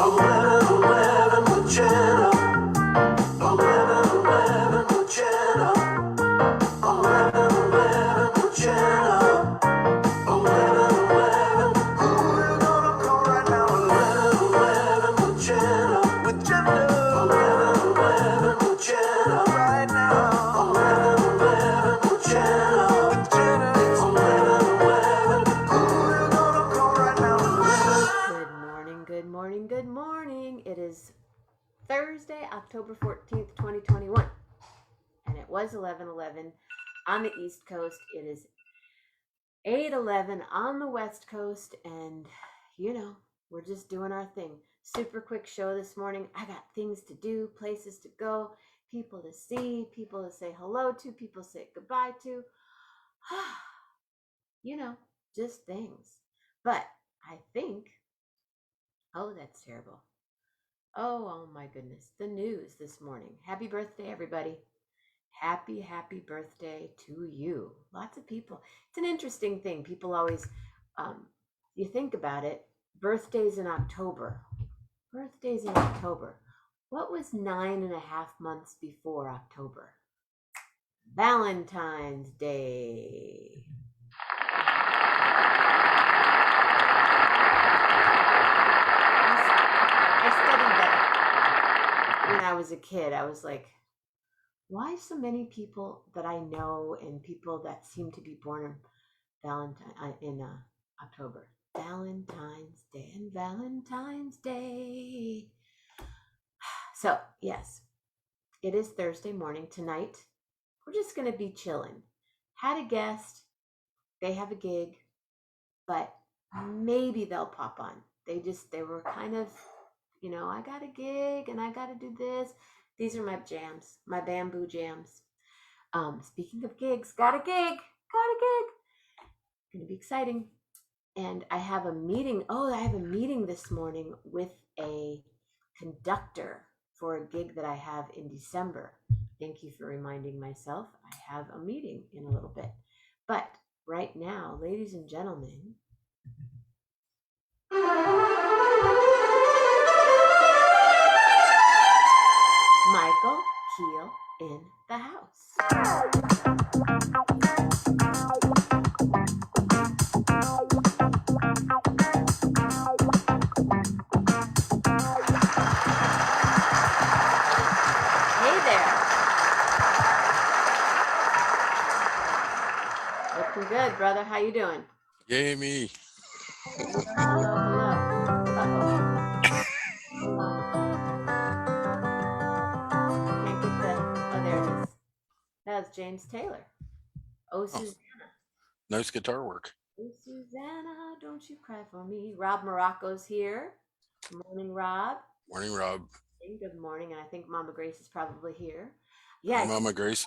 11 with Jenna. 11 with Jenna. 11 with Jenna. 11. Who you gonna call right now? 11 with Jenna. With Jenna. 11 with Jenna. Right now. 11 with Jenna. With Jenna. It's 11. Who you gonna call right now? Good morning, good morning, good morning. It is Thursday, October 14th, 2021. And it was 11:11 on the East Coast. It is 8:11 on the West Coast. And, we're just doing our thing. Super quick show this morning. I got things to do, places to go, people to see, people to say hello to, people to say goodbye to. Just things. But I think, oh, that's terrible. Oh my goodness. The news this morning. Happy birthday, everybody. Happy birthday to you. Lots of people. It's an interesting thing. People always, you think about it, birthdays in October. Birthdays in October. What was 9.5 months before October? Valentine's Day. I studied that when I was a kid. I was like, why so many people that I know and people that seem to be born in October? Valentine's Day and Valentine's Day. So, yes, it is Thursday morning. Tonight, we're just going to be chilling. Had a guest. They have a gig, but maybe they'll pop on. They were kind of, I got a gig and I got to do this. These are my jams, my bamboo jams. Speaking of gigs, got a gig. Gonna be exciting. And I have a meeting. Oh, I have a meeting this morning with a conductor for a gig that I have in December. Thank you for reminding myself. I have a meeting in a little bit. But right now, ladies and gentlemen, Michael Kiel in the house. Hey there. Looking good, brother. How you doing? Yay me. Hello. Can't get oh, there it is. That's James Taylor. Oh, Susanna. Nice guitar work. Oh, Susanna, don't you cry for me. Rob Morocco's here. Good morning, Rob. Morning, Rob. Good morning, and I think Mama Grace is probably here. Yeah, Mama Grace.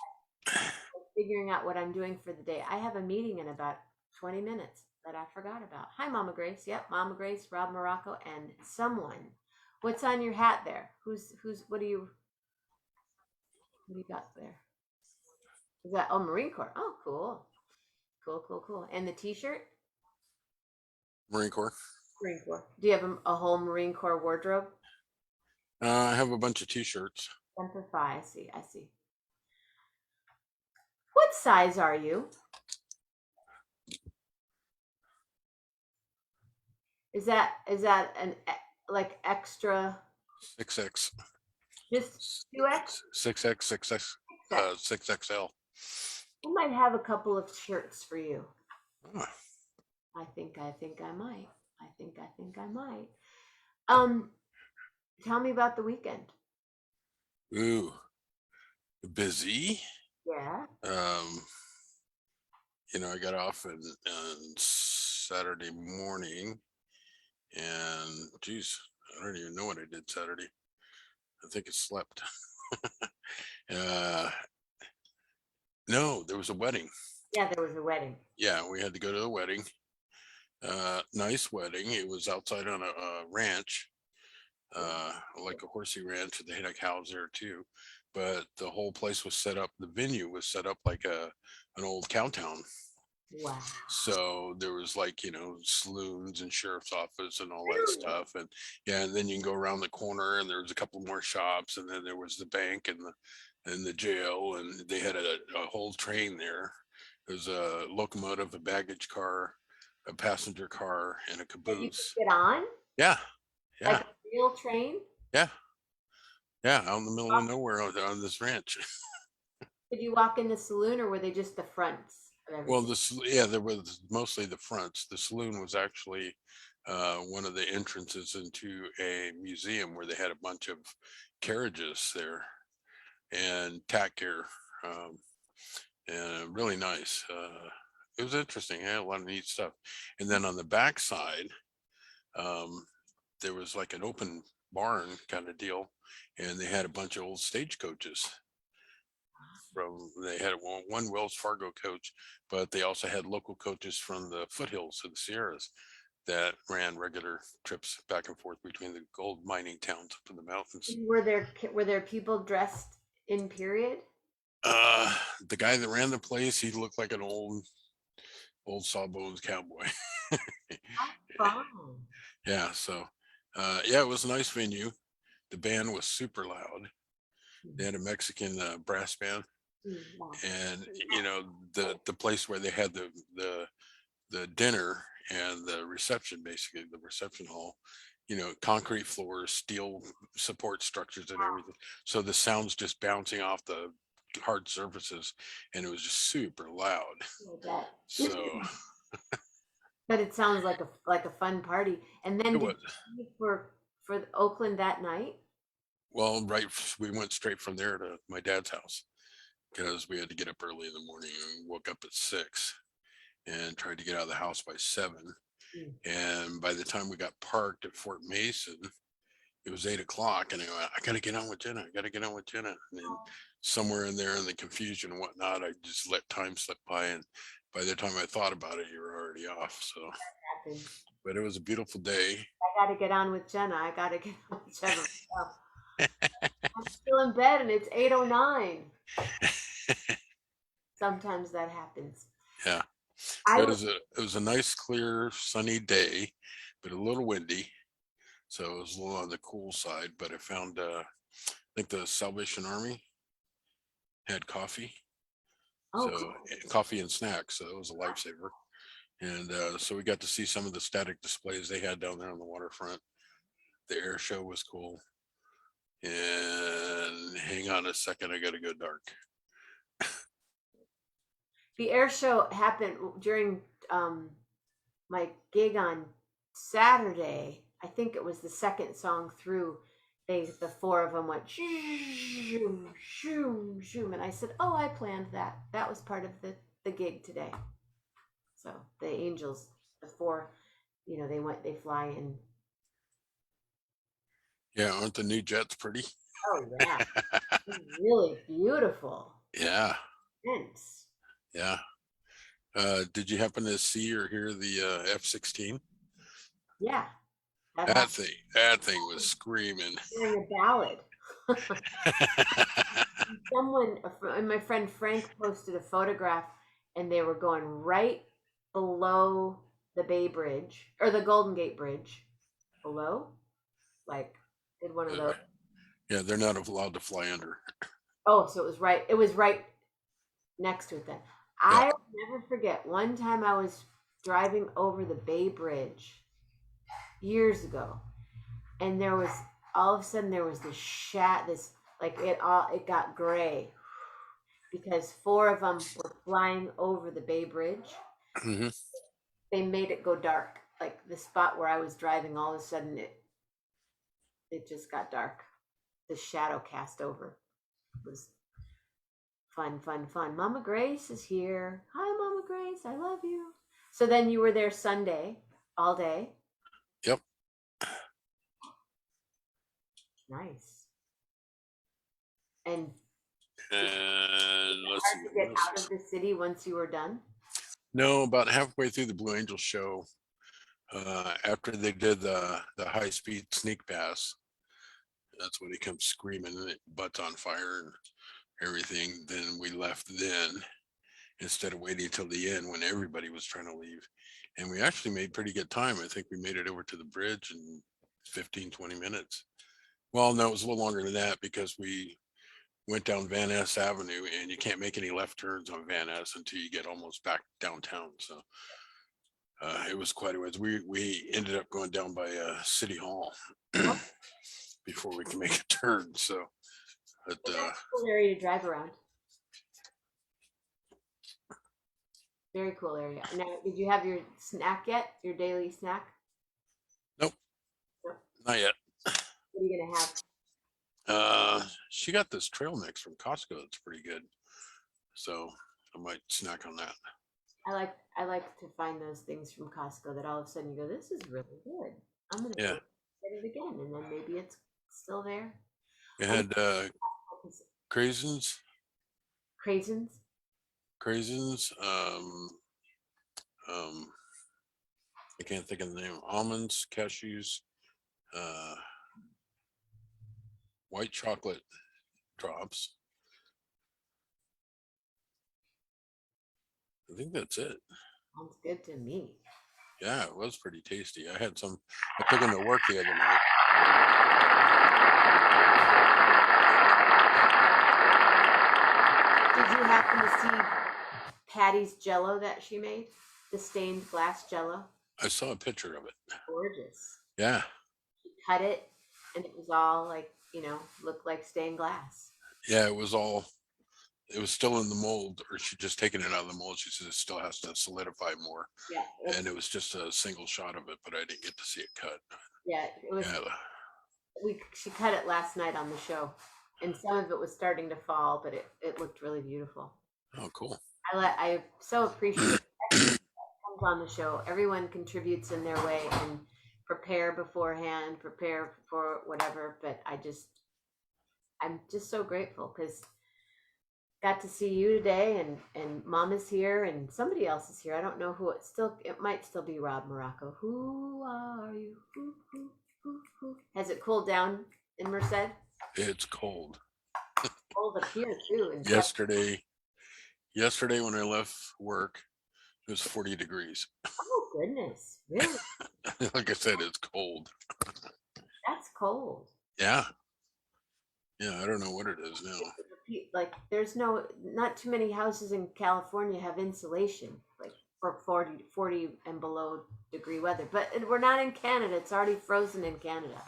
Figuring out what I'm doing for the day. I have a meeting in about 20 minutes that I forgot about. Hi, Mama Grace. Yep, Mama Grace, Rob Morocco, and someone. What's on your hat there? What do you got there? Is that, Marine Corps. Oh, cool. Cool. And the t-shirt? Marine Corps. Marine Corps. Do you have a whole Marine Corps wardrobe? I have a bunch of t-shirts. Semper Fi. I see. What size are you? Is that an like extra? 6X. Just 2X? 6X, 6XL. I might have a couple of shirts for you. Oh. I think I might. Tell me about the weekend. Ooh, busy. Yeah. I got off on Saturday morning, and geez, I don't even know what I did Saturday. I think I slept. No, there was a wedding. Yeah, there was a wedding. Yeah, we had to go to the wedding. Nice wedding. It was outside on a ranch, like a horsey ranch. They had cows there too, but the whole place was set up. The venue was set up like an old cow town. Wow. So there was like, saloons and sheriff's office and all that stuff. And yeah, and then you can go around the corner and there was a couple more shops, and then there was the bank and the jail, and they had a whole train there. There's a locomotive, a baggage car, a passenger car, and a That you could caboose. get on, Yeah, like yeah, a real train? yeah, yeah, out in the middle of nowhere on this ranch. Could you walk in the saloon, or were they just the fronts of Well, everything? yeah, there was mostly the fronts. The saloon was actually one of the entrances into a museum where they had a bunch of carriages there and tack gear, um, and really nice. It was interesting. It had a lot of neat stuff. And then on the back side, um, there was like an open barn kind of deal, and they had a bunch of old stagecoaches. They had one Wells Fargo coach, but they also had local coaches from the foothills of the Sierras that ran regular trips back and forth between the gold mining towns up in the mountains. Were there people dressed in period? Uh, the guy that ran the place, he looked like an old sawbones cowboy. Fun. Yeah, so yeah, it was a nice venue. The band was super loud. They had a Mexican brass band, Wow. and the place where they had the dinner and the reception, basically the reception hall, concrete floors, steel support structures and everything. So the sound's just bouncing off the hard surfaces, and it was just super loud. I bet. So But it sounds like a fun party. And then it did was, you leave for Oakland that night? well, right, we went straight from there to my dad's house because we had to get up early in the morning, and woke up at 6 and tried to get out of the house by 7. Mm. And by the time we got parked at Fort Mason, it was 8 o'clock, and I got to get on with Jenna. I got to get on with Jenna. And then somewhere in there, in the confusion and whatnot, I just let time slip by. And by the time I thought about it, you were already off. So, Happens. but it was a beautiful day. I got to get on with Jenna. I got to get on with Jenna myself. I'm still in bed and it's 8:09. Sometimes that happens. Yeah, I it was was a nice, clear, sunny day, but a little windy. So it was a little on the cool side. But I found, I think the Salvation Army had coffee. oh So cool. coffee and snacks. So it was a lifesaver. And so we got to see some of the static displays they had down there on the waterfront. The air show was cool. And hang on a second, I got to go dark. The air show happened during my gig on Saturday. I think it was the second song through. The four of them went shoom shoom shoom, and I said, "Oh, I planned that. That was part of the gig today." So the angels, the four, they fly in. Yeah, aren't the new jets pretty? Oh yeah, really beautiful. Yeah, Intense. yeah. Did you happen to see or hear the F-16? Yeah, that That happened thing was screaming. during a ballad. And my friend Frank posted a photograph, and they were going right below the Bay Bridge or the Golden Gate Bridge. Below, like, did one of those. Yeah, they're not allowed to fly under. Oh, so it was right next to it then. Yeah. I'll never forget one time I was driving over the Bay Bridge years ago, and there was all of a sudden there was this like it got gray because four of them were flying over the Bay Bridge. Hmm. They made it go dark. Like the spot where I was driving, all of a sudden it just got dark. The shadow cast over. It was fun, fun, fun. Mama Grace is here. Hi, Mama Grace. I love you. So then you were there Sunday all day. Yep. Nice. And And let's hard see. to get out of the city once you were done. No, about halfway through the Blue Angel show, after they did the high speed sneak pass, that's when he comes screaming and it butts on fire and everything. Then we left then, instead of waiting till the end when everybody was trying to leave. And we actually made pretty good time. I think we made it over to the bridge in 15-20 minutes. Well, no, it was a little longer than that because we went down Van Ness Avenue, and you can't make any left turns on Van Ness until you get almost back downtown. So it was quite a ways. We ended up going down by City Hall before we can make a turn. So, but Well, that's a cool area to drive around. Very cool area. Now, did you have your snack yet? Your daily snack? nope, No. not yet. What are you gonna have? She got this trail mix from Costco. It's pretty good. So I might snack on that. I like to find those things from Costco that all of a sudden you go, this is really good. I'm gonna Yeah. go get it again, and then maybe it's still there. We I had craisins, Craisins. craisins. I can't think of the name. Almonds, cashews, uh, white chocolate drops. I think that's it. Sounds good to me. Yeah, it was pretty tasty. I had some. I took them to work the other night. Did you happen to see Patty's Jello that she made? The stained glass Jello. I saw a picture of it. Gorgeous. Yeah, She cut it, and it was all like looked like stained glass. yeah. It was all. It was still in the mold, or she just taken it out of the mold. She said it still has to solidify more, Yeah. and it was just a single shot of it, but I didn't get to see it cut. Yeah, it was. Yeah, She cut it last night on the show, and some of it was starting to fall, but it looked really beautiful. oh, cool. I so appreciate everyone that comes on the show. Everyone contributes in their way and prepare beforehand, prepare for whatever. But I'm just so grateful because got to see you today, and Mom is here, and somebody else is here. I don't know who. It might still be Rob Morocco. Who are you? Who? Has it cooled down in Merced? It's cold. Cold up here too. And Yesterday when I left work, it was 40 degrees. oh goodness, really? Like I said, it's cold. That's cold. Yeah. Yeah, I don't know what it is now. Like there's not too many houses in California have insulation like for 40 and below degree weather, but we're not in Canada. It's already frozen in Canada.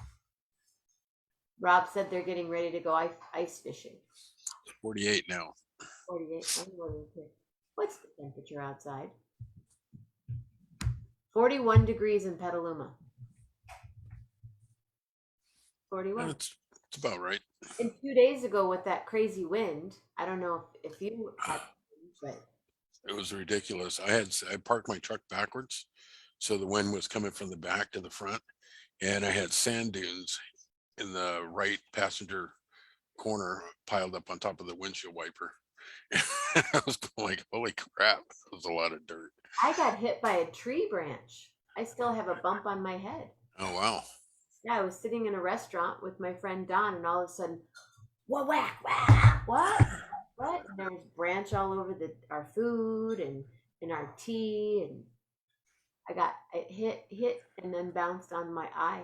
Rob said they're getting ready to go ice fishing. It's 48 now. 48. What's the temperature outside? 41 degrees in Petaluma. 41. It's about right. And 2 days ago with that crazy wind, I don't know if you had, but It was ridiculous. I parked my truck backwards, so the wind was coming from the back to the front, and I had sand dunes in the right passenger corner piled up on top of the windshield wiper. I was like, holy crap, that was a lot of dirt. I got hit by a tree branch. I still have a bump on my head. Oh, wow. Yeah, I was sitting in a restaurant with my friend Don, and all of a sudden, whack, whack, whack, what? What? And there was branch all over our food and in our tea, and it hit, and then bounced on my eye.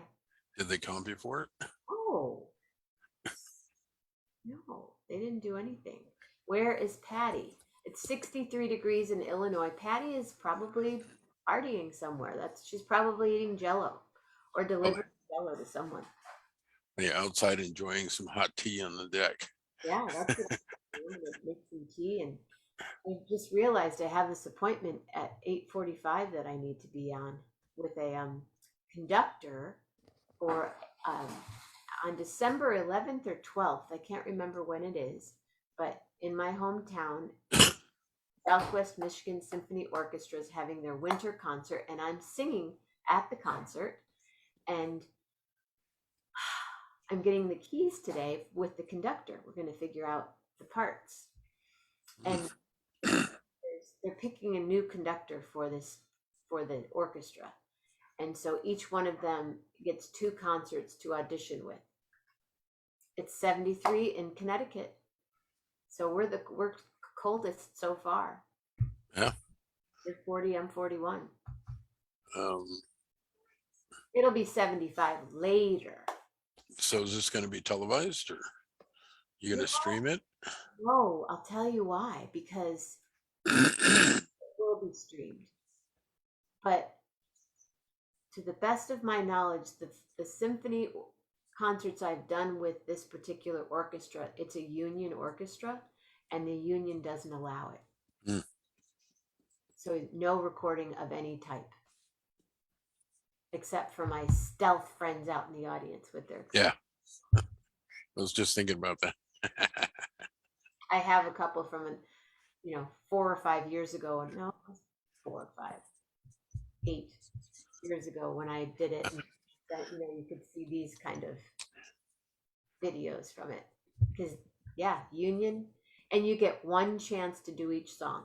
Did they comp you for it? Oh, no, they didn't do anything. Where is Patty? It's 63 degrees in Illinois. Patty is probably partying somewhere. She's probably eating Jello or delivering Jello to someone. Yeah, outside enjoying some hot tea on the deck. Yeah, that's what I'm doing, mixing tea, and I just realized I have this appointment at 8:45 that I need to be on with a conductor for on December 11th or 12th. I can't remember when it is, but in my hometown, Southwest Michigan Symphony Orchestra is having their winter concert, and I'm singing at the concert, and I'm getting the keys today with the conductor. We're going to figure out the parts, and they're picking a new conductor for the orchestra, and so each one of them gets 2 concerts to audition with. It's 73 in Connecticut, so we're coldest so far. Yeah. You're 40, I'm 41. Um, It'll be 75 later. so is this going to be televised, or you going You to stream it? know, I'll tell you why. Because it will be streamed. But to the best of my knowledge, the symphony concerts I've done with this particular orchestra, it's a union orchestra, and the union doesn't allow it. Mm, So no recording of any type, except for my stealth friends out in the audience with their. yeah, I was just thinking about that. I have a couple from, 4 or 5 years ago, and no, 4 or 5, 8 years ago when I did it, and that you could see these kind of videos from it because yeah, union, and you get one chance to do each song.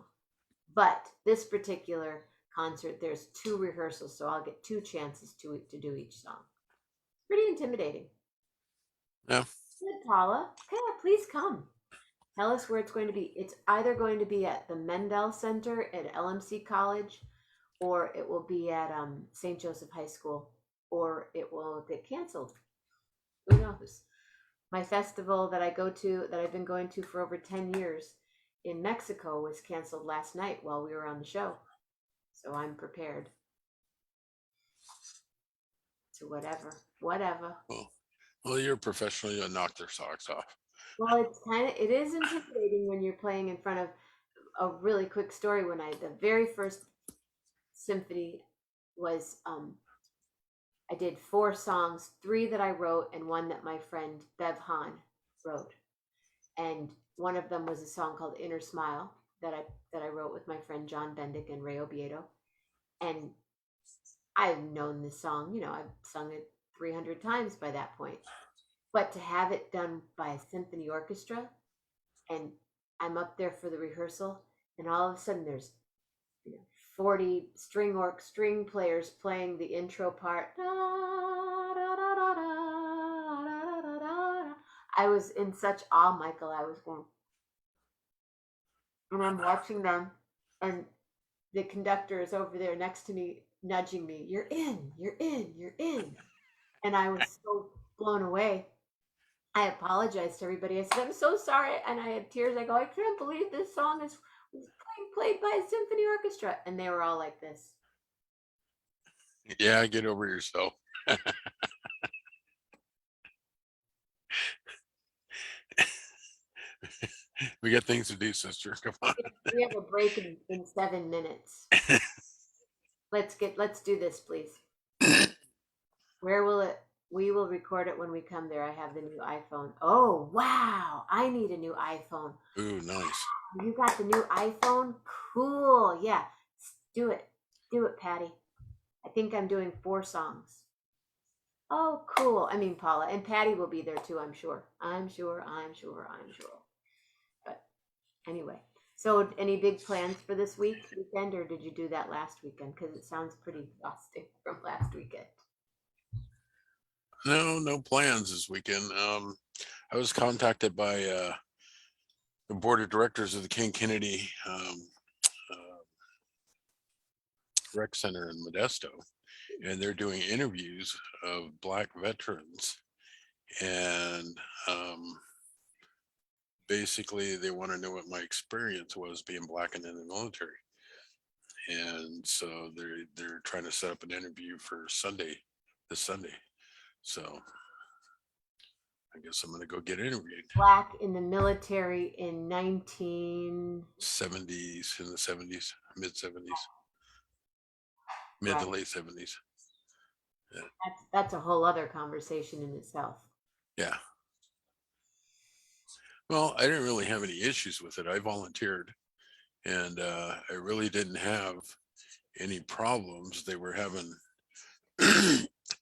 But this particular concert, there's 2 rehearsals, so I'll get 2 chances to do each song. Pretty intimidating. Yeah. Good, Paula. Okay, please come. Tell us where it's going to be. It's either going to be at the Mendel Center at LMC College, or it will be at St. Joseph High School, or it will get canceled. Who knows? My festival that I go to, that I've been going to for over 10 years in Mexico, was canceled last night while we were on the show. So I'm prepared to whatever. Well, you're a professional. You'll knock their socks off. Well, it is intimidating when you're playing in front of a really quick story. When the very first symphony was, I did 4 songs, 3 that I wrote and 1 that my friend Bev Hahn wrote. And one of them was a song called Inner Smile that I wrote with my friend John Bendick and Ray Obiedo. And I've known this song, I've sung it 300 times by that point. But to have it done by a symphony orchestra, and I'm up there for the rehearsal, and all of a sudden there's 40 string players playing the intro part. I was in such awe, Michael. I was going, and I'm watching them, and the conductor is over there next to me, nudging me. You're in, you're in, you're in. And I was so blown away. I apologized to everybody. I said, I'm so sorry. And I had tears. I go, I can't believe this song is being played by a symphony orchestra. And they were all like this. Yeah, get over yourself. We got things to do, sister. Come on. We have a break in 7 minutes. Let's do this, please. Where will it? We will record it when we come there. I have the new iPhone. Oh, wow. I need a new iPhone. Ooh, nice. You got the new iPhone? Cool. Yeah. Do it. Do it, Patty. I think I'm doing 4 songs. Oh, cool. I mean, Paula. And Patty will be there too, I'm sure. I'm sure. But anyway. So any big plans for this weekend, or did you do that last weekend? Because it sounds pretty exhausting from last weekend. No plans this weekend. I was contacted by the board of directors of the King Kennedy Rec Center in Modesto, and they're doing interviews of Black veterans, and basically they want to know what my experience was being Black and in the military. And so they're trying to set up an interview for this Sunday. So I guess I'm going to go get interviewed. Black in the military in 70s, in the 70s, mid 70s, mid to late 70s. That's a whole other conversation in itself. Yeah. Well, I didn't really have any issues with it. I volunteered, and I really didn't have any problems. They were having,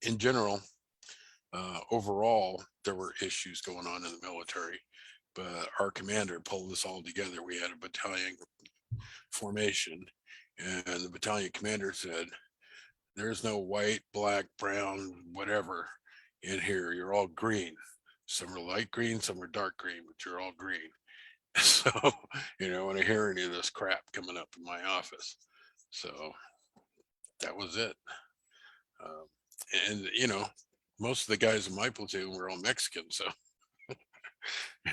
in general, overall, there were issues going on in the military, but our commander pulled us all together. We had a battalion formation, and the battalion commander said, there's no white, black, brown, whatever in here. You're all green. Some are light green, some are dark green, but you're all green. So, when I hear any of this crap coming up in my office. So that was it. Um, and, most of the guys in my platoon were all Mexican. So,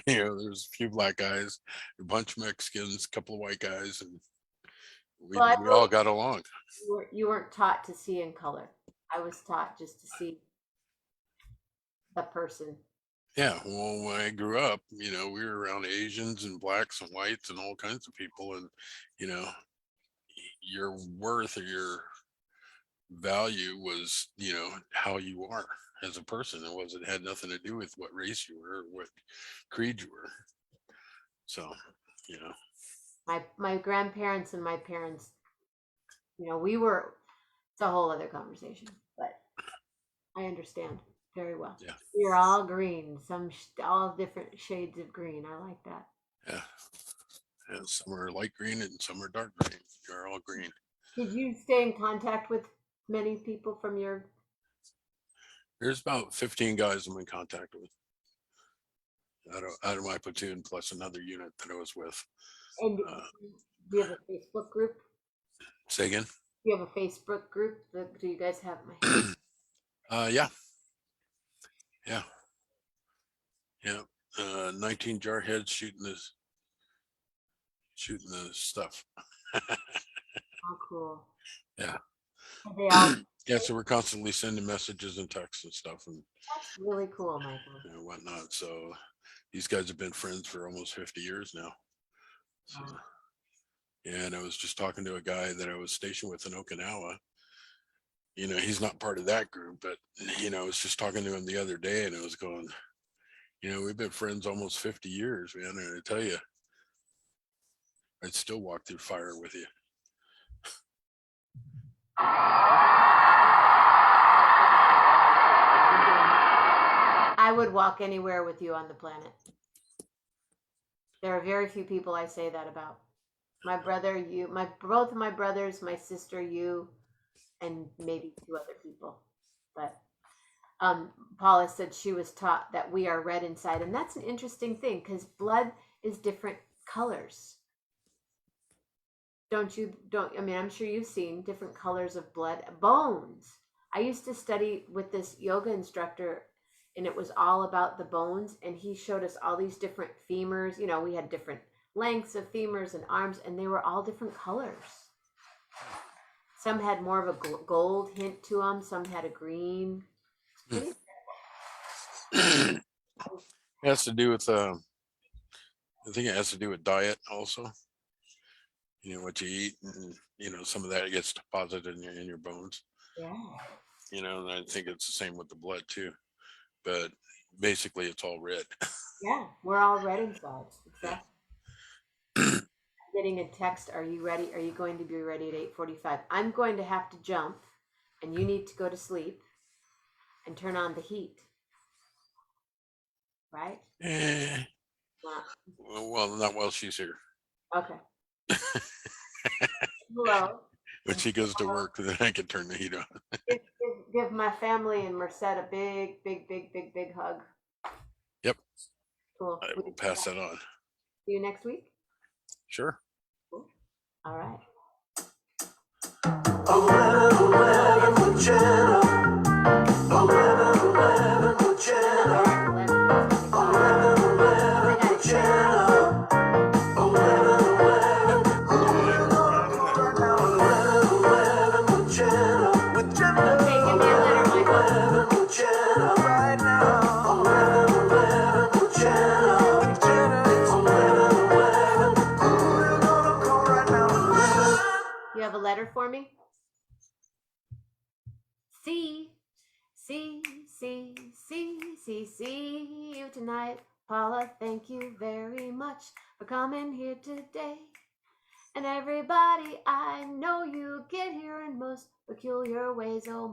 there's a few black guys, a bunch of Mexicans, a couple of white guys, and we, Well, I we all believe got along. you weren't taught to see in color. I was taught just to see the person. Yeah. Well, when I grew up, we were around Asians and blacks and whites and all kinds of people. And, you know, your worth or your value was, how you are as a person. It had nothing to do with what race you were or what creed you were. So, you know, My grandparents and my parents, we were. It's a whole other conversation, but I understand very well. yeah, We're all green, all different shades of green. I like that. yeah. And some are light green and some are dark green. You're all green. Did you stay in contact with many people from your? There's about 15 guys I'm in contact with out of my platoon, plus another unit that I was with. And Uh, do you have a Facebook group? Say again? Do you have a Facebook group? Do you guys have my? Yeah, yeah, yeah. 19 jarheads shooting the stuff. Oh, cool. Yeah. Are they all? Yeah, so we're constantly sending messages and texts and stuff and That's really cool, Michael. whatnot. So these guys have been friends for almost 50 years now. So, Wow. yeah, and I was just talking to a guy that I was stationed with in Okinawa. He's not part of that group, but I was just talking to him the other day and I was going, we've been friends almost 50 years, man. And I tell you, I'd still walk through fire with you. I would walk anywhere with you on the planet. There are very few people I say that about. My brother, you, both of my brothers, my sister, you, and maybe two other people. But Paula said she was taught that we are red inside, and that's an interesting thing because blood is different colors. Don't I mean, I'm sure you've seen different colors of blood. Bones. I used to study with this yoga instructor, and it was all about the bones, and he showed us all these different femurs. We had different lengths of femurs and arms, and they were all different colors. Some had more of a gold hint to them, some had a green. Pretty. It has to do with I think it has to do with diet also. What you eat, and some of that gets deposited in your bones. Yeah. And I think it's the same with the blood too. But basically, it's all red. Yeah, we're all red inside. Yeah. Exactly. Getting a text, are you ready? Are you going to be ready at 8:45? I'm going to have to jump, and you need to go to sleep and turn on the heat. Right? Eh, Not, well, not while she's here. okay. Hello. When she goes to work, then I can turn the heat on. Give my family and Merced a big, big, big, big, big hug. Yep. Cool. I will pass that on. See you next week. Sure. Cool. All right. 11 with Jenna. 11 with Jenna. 11 with Jenna. 11 with Jenna. With Jenna. Okay, give me a letter, Michael. 11 with Jenna right now. 11 with Jenna. With Jenna. It's 11. We're gonna call right now. You have a letter for me? See you tonight. Paula, thank you very much for coming here today. And everybody, I know you get here in most peculiar ways. Oh,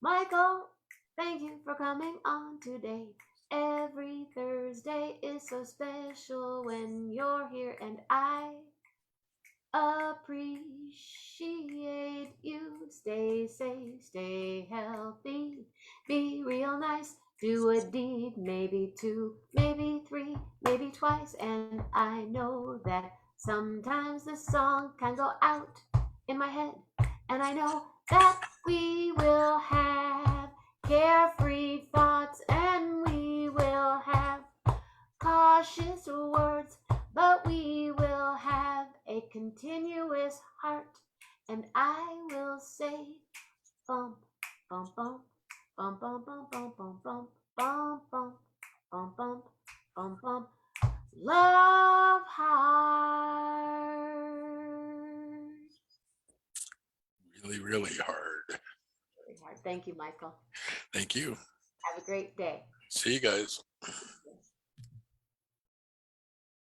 Michael, thank you for coming on today. Every Thursday is so special when you're here, and I appreciate you. Stay safe, stay healthy, be real nice do a deed, maybe two, maybe three, maybe twice. And I know that sometimes the song can go out in my head. And I know that we will have carefree thoughts and we will have cautious words, but we will have a continuous heart. And I will say, bump, bump, bump, bump, bump, bump, bump, bump, bump, bump, bump, bump, bump, bump, bump. Love heart. Really, really hard. Very hard. Thank you, Michael. Thank you. Have a great day. See you guys.